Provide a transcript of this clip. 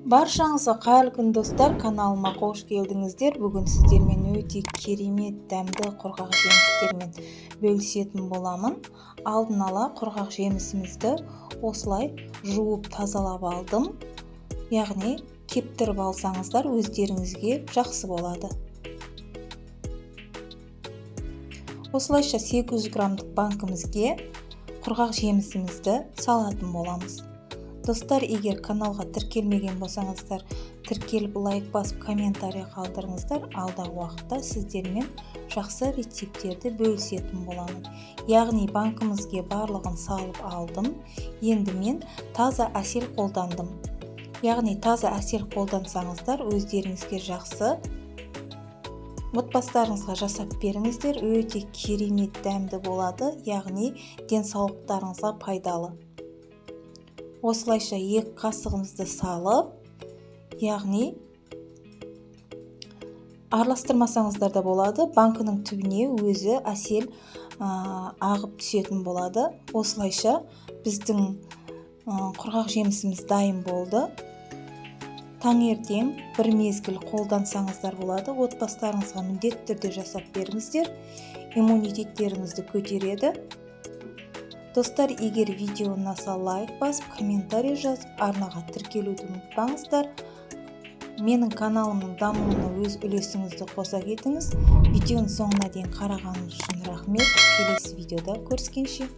Баршаңызға қайырлы күн достар, каналыма қош келдіңіздер. Бүгін сіздермен өте керемет дәмді құрғақ жемістермен бөлісетін боламын. Алдын ала құрғақ жемісімізді осылай жуып тазалап алдым. Яғни кептіріп алсаңыздар өздеріңізге жақсы болады. Осылайша 800 граммдық банкімізге құрғақ жемісімізді салатын боламыз. Достар, егер каналға тіркелмеген болсаңыздар, тіркеліп лайк басып комментарий қалдырыңыздар. Алдағы уақытта сіздермен жақсы рецептерді бөлісетін боламын. Яғни банкімізге барлығын салып алдым. Енді мен таза әсел қолдандым. Яғни таза әсел қолдансаңыздар, өздеріңізге жақсы, отбасыларыңызға жасап беріңіздер. Өте керемет дәмді болады, яғни денсаулықтарыңызға пайдалы. Осылайша 2 қасығымызды салып, яғни араластырмасаңыздар да болады. Банкінің түбіне өзі әсел ағып түсетін болады. Осылайша біздің құрғақ жемісіміз дайын болды. Таңертең бір мезгіл қолдансаңыздар болады. Отбасыларыңызға міндетті түрде жасап беріңіздер. Иммунитеттеріңізді көтереді. Достар, егер видео ұнаса лайк басып, комментарий жазып, арнаға тіркелуді ұмытпаңыздар. Менің каналымның дамуына өз үлесіңізді қоса кетіңіз. Видеоның соңына дейін қарағаныңыз үшін рахмет. Келесі видеода көріскенше.